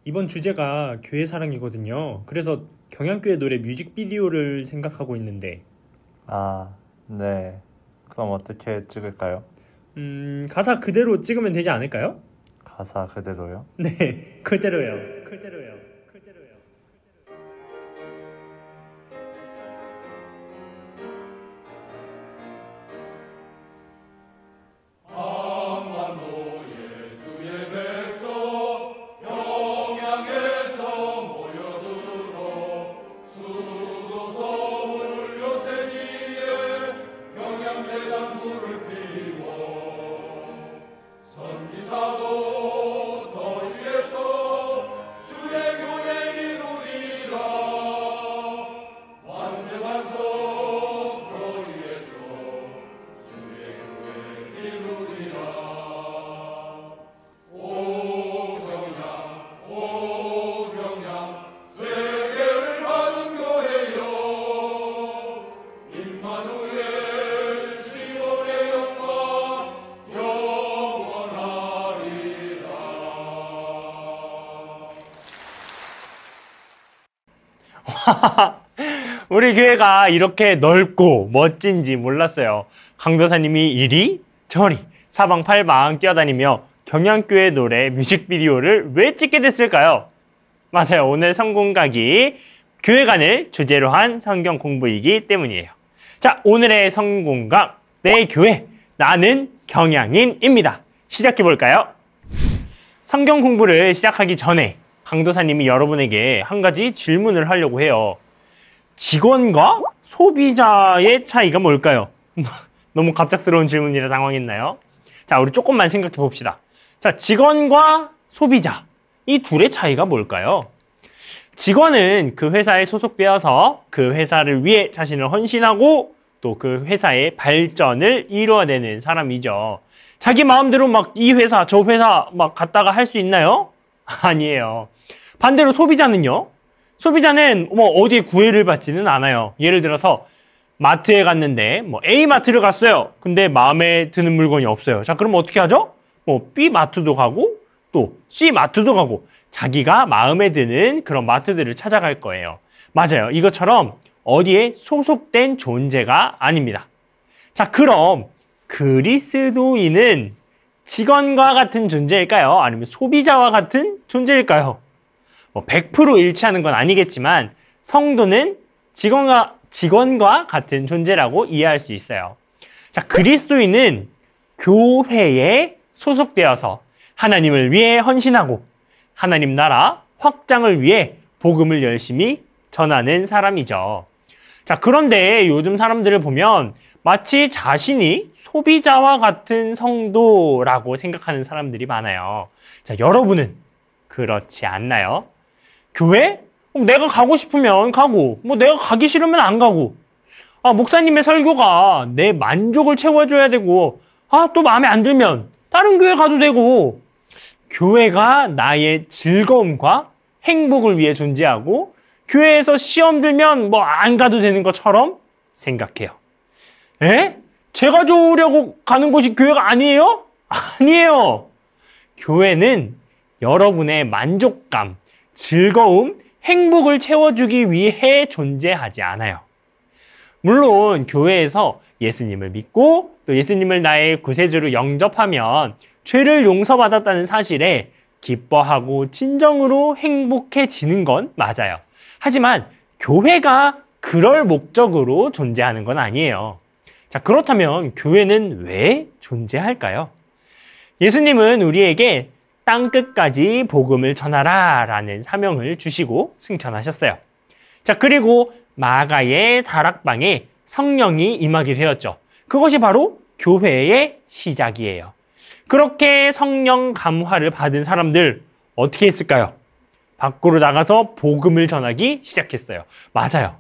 이번 주제가 교회 사랑이거든요. 그래서 경양교회 노래 뮤직비디오를 생각하고 있는데 네. 그럼 어떻게 찍을까요? 가사 그대로 찍으면 되지 않을까요? 가사 그대로요? 네, 그대로요. 우리 교회가 이렇게 넓고 멋진지 몰랐어요. 강도사님이 이리 저리 사방팔방 뛰어다니며 경양교회 노래 뮤직비디오를 왜 찍게 됐을까요? 맞아요. 오늘 성공각이 교회관을 주제로 한 성경 공부이기 때문이에요. 자, 오늘의 성공각 내 교회 나는 경양인입니다. 시작해 볼까요? 성경 공부를 시작하기 전에 강도사님이 여러분에게 한 가지 질문을 하려고 해요. 직원과 소비자의 차이가 뭘까요? 너무 갑작스러운 질문이라 당황했나요? 자, 우리 조금만 생각해 봅시다. 자, 직원과 소비자, 이 둘의 차이가 뭘까요? 직원은 그 회사에 소속되어서 그 회사를 위해 자신을 헌신하고 또 그 회사의 발전을 이루어내는 사람이죠. 자기 마음대로 막 이 회사, 저 회사 막 갔다가 할 수 있나요? 아니에요. 반대로 소비자는요? 소비자는 뭐 어디에 구애를 받지는 않아요. 예를 들어서 마트에 갔는데 뭐 A 마트를 갔어요. 근데 마음에 드는 물건이 없어요. 자, 그럼 어떻게 하죠? 뭐 B 마트도 가고 또 C 마트도 가고 자기가 마음에 드는 그런 마트들을 찾아갈 거예요. 맞아요. 이것처럼 어디에 소속된 존재가 아닙니다. 자, 그럼 그리스도인은 직원과 같은 존재일까요? 아니면 소비자와 같은 존재일까요? 100% 일치하는 건 아니겠지만 성도는 직원과 같은 존재라고 이해할 수 있어요. 자, 그리스도인은 교회에 소속되어서 하나님을 위해 헌신하고 하나님 나라 확장을 위해 복음을 열심히 전하는 사람이죠. 자, 그런데 요즘 사람들을 보면 마치 자신이 소비자와 같은 성도라고 생각하는 사람들이 많아요. 자, 여러분은 그렇지 않나요? 교회? 내가 가고 싶으면 가고, 내가 가기 싫으면 안 가고, 목사님의 설교가 내 만족을 채워줘야 되고, 또 마음에 안 들면 다른 교회 가도 되고, 교회가 나의 즐거움과 행복을 위해 존재하고, 교회에서 시험 들면 안 가도 되는 것처럼 생각해요. 에? 제가 좋으려고 가는 곳이 교회가 아니에요? 아니에요. 교회는 여러분의 만족감, 즐거움, 행복을 채워주기 위해 존재하지 않아요. 물론 교회에서 예수님을 믿고 또 예수님을 나의 구세주로 영접하면 죄를 용서받았다는 사실에 기뻐하고 진정으로 행복해지는 건 맞아요. 하지만 교회가 그럴 목적으로 존재하는 건 아니에요. 자, 그렇다면 교회는 왜 존재할까요? 예수님은 우리에게 땅끝까지 복음을 전하라 라는 사명을 주시고 승천하셨어요. 자, 그리고 마가의 다락방에 성령이 임하게 되었죠. 그것이 바로 교회의 시작이에요. 그렇게 성령 감화를 받은 사람들 어떻게 했을까요? 밖으로 나가서 복음을 전하기 시작했어요. 맞아요.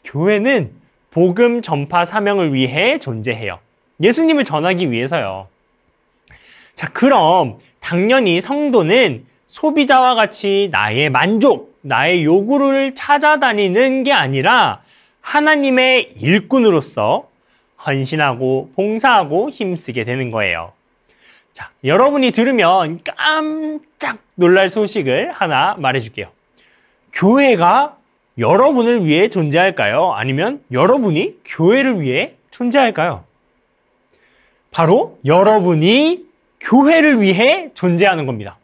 교회는 복음 전파 사명을 위해 존재해요. 예수님을 전하기 위해서요. 자, 그럼 당연히 성도는 소비자와 같이 나의 만족, 나의 요구를 찾아다니는 게 아니라 하나님의 일꾼으로서 헌신하고 봉사하고 힘쓰게 되는 거예요. 자, 여러분이 들으면 깜짝 놀랄 소식을 하나 말해줄게요. 교회가 여러분을 위해 존재할까요? 아니면 여러분이 교회를 위해 존재할까요? 바로 여러분이 교회를 위해 존재하는 겁니다.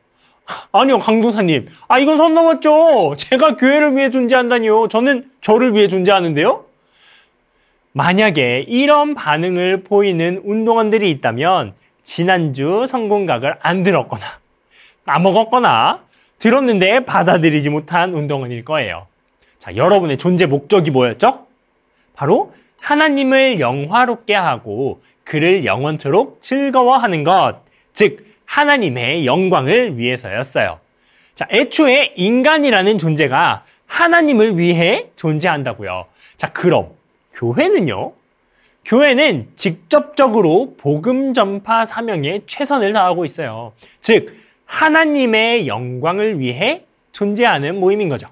아니요, 강도사님. 이건 선 넘었죠. 제가 교회를 위해 존재한다니요. 저는 저를 위해 존재하는데요. 만약에 이런 반응을 보이는 운동원들이 있다면 지난주 성공각을 안 들었거나 까먹었거나 들었는데 받아들이지 못한 운동원일 거예요. 자, 여러분의 존재 목적이 뭐였죠? 바로 하나님을 영화롭게 하고 그를 영원토록 즐거워하는 것, 즉 하나님의 영광을 위해서였어요. 자, 애초에 인간이라는 존재가 하나님을 위해 존재한다고요. 자, 그럼 교회는요? 교회는 직접적으로 복음 전파 사명에 최선을 다하고 있어요. 즉 하나님의 영광을 위해 존재하는 모임인 거죠.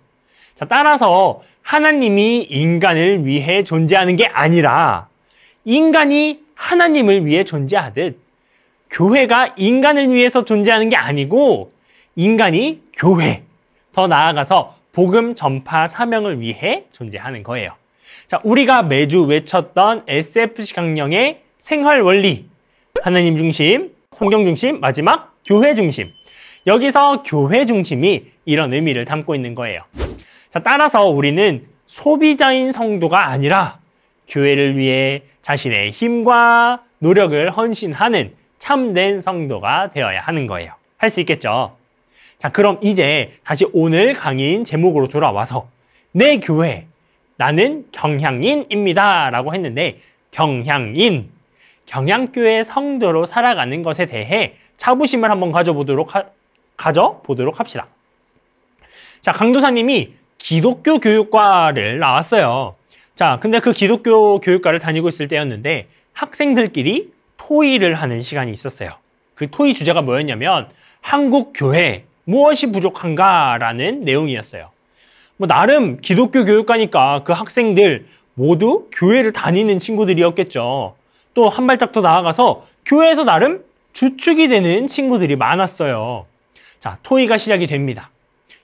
자, 따라서 하나님이 인간을 위해 존재하는 게 아니라 인간이 하나님을 위해 존재하듯 교회가 인간을 위해서 존재하는 게 아니고 인간이 교회, 더 나아가서 복음 전파 사명을 위해 존재하는 거예요. 자, 우리가 매주 외쳤던 SFC 강령의 생활 원리, 하나님 중심, 성경 중심, 마지막 교회 중심. 여기서 교회 중심이 이런 의미를 담고 있는 거예요. 자, 따라서 우리는 소비자인 성도가 아니라 교회를 위해 자신의 힘과 노력을 헌신하는 참된 성도가 되어야 하는 거예요. 할 수 있겠죠? 자, 그럼 이제 다시 오늘 강의인 제목으로 돌아와서 내 교회, 나는 경향인입니다 라고 했는데 경향인, 경향교회 성도로 살아가는 것에 대해 자부심을 한번 가져보도록 합시다. 자, 강도사님이 기독교 교육과를 나왔어요. 자, 근데 그 기독교 교육과를 다니고 있을 때였는데 학생들끼리 토의를 하는 시간이 있었어요. 그 토의 주제가 뭐였냐면 한국 교회 무엇이 부족한가 라는 내용이었어요. 뭐 나름 기독교 교육과니까 그 학생들 모두 교회를 다니는 친구들이었겠죠. 또 한 발짝 더 나아가서 교회에서 나름 주축이 되는 친구들이 많았어요. 자, 토의가 시작이 됩니다.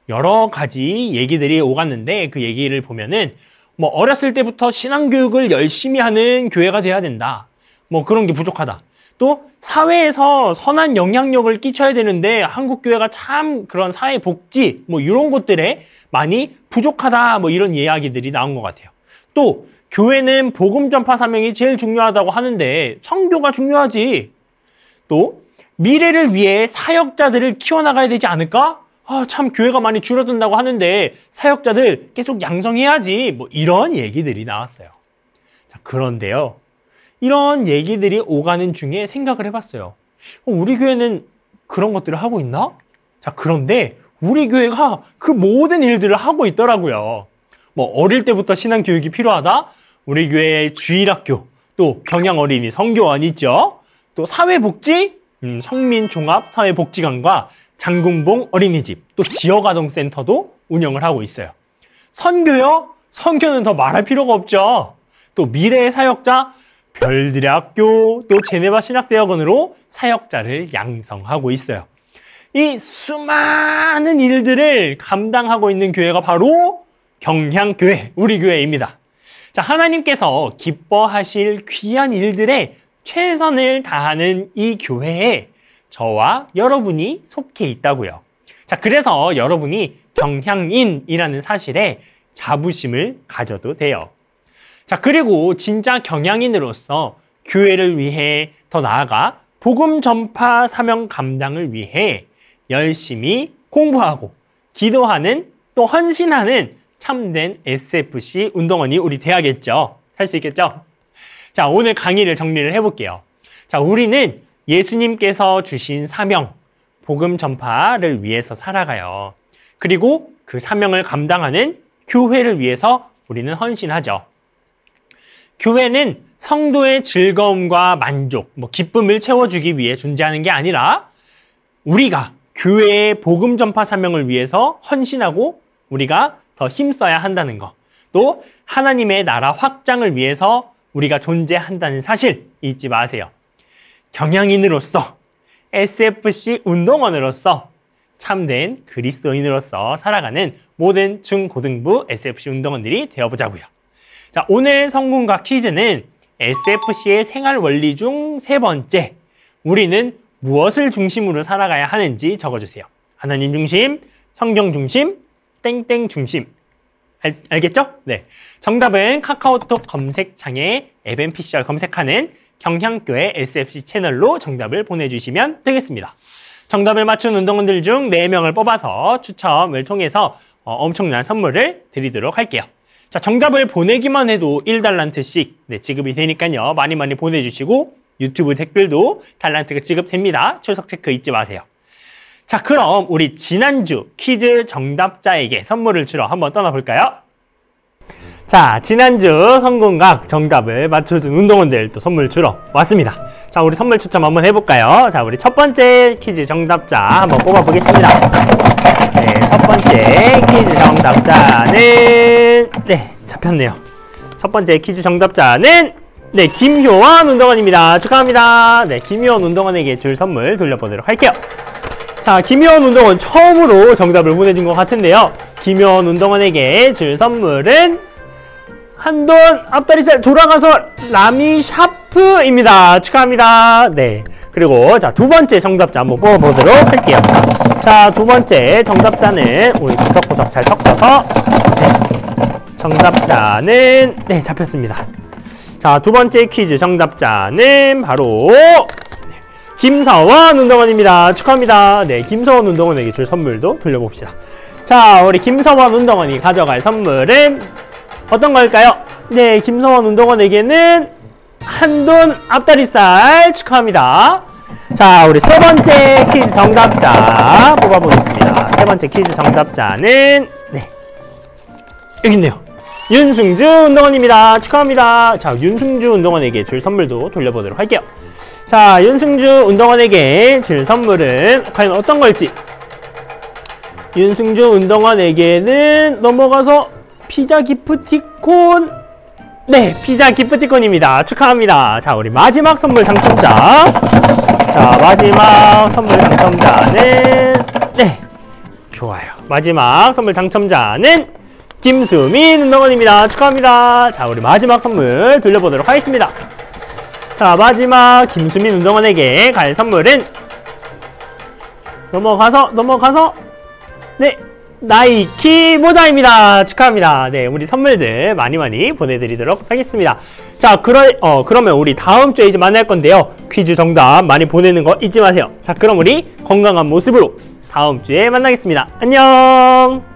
여러 가지 얘기들이 오갔는데 그 얘기를 보면은 뭐 어렸을 때부터 신앙교육을 열심히 하는 교회가 돼야 된다. 뭐 그런 게 부족하다. 또 사회에서 선한 영향력을 끼쳐야 되는데 한국 교회가 참 그런 사회 복지 뭐 이런 것들에 많이 부족하다. 뭐 이런 이야기들이 나온 것 같아요. 또 교회는 복음 전파 사명이 제일 중요하다고 하는데 선교가 중요하지. 또 미래를 위해 사역자들을 키워나가야 되지 않을까? 참 교회가 많이 줄어든다고 하는데 사역자들 계속 양성해야지. 뭐 이런 얘기들이 나왔어요. 자, 그런데요. 이런 얘기들이 오가는 중에 생각을 해봤어요. 우리 교회는 그런 것들을 하고 있나? 자, 그런데 우리 교회가 그 모든 일들을 하고 있더라고요. 뭐 어릴 때부터 신앙교육이 필요하다? 우리 교회의 주일학교, 또 경양어린이 성교원 있죠? 또 사회복지, 성민종합사회복지관과 장군봉 어린이집, 또 지역아동센터도 운영을 하고 있어요. 선교요? 선교는 더 말할 필요가 없죠. 또 미래의 사역자, 별들의 학교, 또 제네바 신학대학원으로 사역자를 양성하고 있어요. 이 수많은 일들을 감당하고 있는 교회가 바로 경향교회, 우리 교회입니다. 자, 하나님께서 기뻐하실 귀한 일들에 최선을 다하는 이 교회에 저와 여러분이 속해 있다고요. 자, 그래서 여러분이 경향인이라는 사실에 자부심을 가져도 돼요. 자, 그리고 진짜 경향인으로서 교회를 위해 더 나아가 복음 전파 사명 감당을 위해 열심히 공부하고 기도하는 또 헌신하는 참된 SFC 운동원이 우리 돼야겠죠. 할 수 있겠죠? 자, 오늘 강의를 정리를 해볼게요. 자, 우리는 예수님께서 주신 사명, 복음 전파를 위해서 살아가요. 그리고 그 사명을 감당하는 교회를 위해서 우리는 헌신하죠. 교회는 성도의 즐거움과 만족, 기쁨을 채워주기 위해 존재하는 게 아니라 우리가 교회의 복음 전파 사명을 위해서 헌신하고 우리가 더 힘써야 한다는 거. 또 하나님의 나라 확장을 위해서 우리가 존재한다는 사실 잊지 마세요. 경향인으로서, SFC 운동원으로서, 참된 그리스도인으로서 살아가는 모든 중고등부 SFC 운동원들이 되어보자고요. 자, 오늘 성공각 퀴즈는 SFC의 생활 원리 중 세 번째, 우리는 무엇을 중심으로 살아가야 하는지 적어주세요. 하나님 중심, 성경 중심, 땡땡 중심. 알겠죠? 네. 정답은 카카오톡 검색창에 FMPCR 검색하는 경향교회 SFC 채널로 정답을 보내주시면 되겠습니다. 정답을 맞춘 운동원들 중 4명을 뽑아서 추첨을 통해서 엄청난 선물을 드리도록 할게요. 자, 정답을 보내기만 해도 1달란트씩 지급이 되니까요. 많이 보내주시고 유튜브 댓글도 달란트가 지급됩니다. 출석 체크 잊지 마세요. 자, 그럼 우리 지난주 퀴즈 정답자에게 선물을 주러 한번 떠나볼까요? 자, 지난주 성공각 정답을 맞춰준 운동원들 또 선물 주러 왔습니다. 자, 우리 선물 추첨 한번 해볼까요? 자, 우리 첫 번째 퀴즈 정답자 한번 뽑아보겠습니다. 네, 첫 번째 퀴즈 정답자는 네, 잡혔네요. 첫 번째 퀴즈 정답자는 네, 김효원 운동원입니다. 축하합니다. 네, 김효원 운동원에게 줄 선물 돌려보도록 할게요. 자, 김효원 운동원 처음으로 정답을 보내준 것 같은데요. 김효원 운동원에게 줄 선물은 한돈 앞다리살 돌아가서 라미 샤프입니다. 축하합니다. 네. 그리고 자, 두 번째 정답자 한번 뽑아보도록 할게요. 자, 두 번째 정답자는 우리 구석구석 잘 섞어서 네. 정답자는 네, 잡혔습니다. 자, 두 번째 퀴즈 정답자는 바로 김서원 운동원입니다. 축하합니다. 네, 김서원 운동원에게 줄 선물도 돌려봅시다. 자, 우리 김서원 운동원이 가져갈 선물은 어떤 걸까요? 네, 김서원 운동원에게는 한돈 앞다리살 축하합니다. 자, 우리 세 번째 퀴즈 정답자 뽑아보겠습니다. 세 번째 퀴즈 정답자는 네, 여기 있네요. 윤승주 운동원입니다. 축하합니다. 자, 윤승주 운동원에게 줄 선물도 돌려보도록 할게요. 자, 윤승주 운동원에게 줄 선물은 과연 어떤 걸지? 윤승주 운동원에게는 넘어가서 피자 기프티콘. 네, 피자 기프티콘입니다. 축하합니다. 자, 우리 마지막 선물 당첨자. 자, 마지막 선물 당첨자는 네, 좋아요. 마지막 선물 당첨자는 김수민 운동원입니다. 축하합니다. 자, 우리 마지막 선물 돌려보도록 하겠습니다. 자, 마지막 김수민 운동원에게 갈 선물은 넘어가서 네, 나이키 모자입니다. 축하합니다. 네, 우리 선물들 많이 보내드리도록 하겠습니다. 자, 그러면 우리 다음 주에 이제 만날 건데요. 퀴즈 정답 많이 보내는 거 잊지 마세요. 자, 그럼 우리 건강한 모습으로 다음 주에 만나겠습니다. 안녕.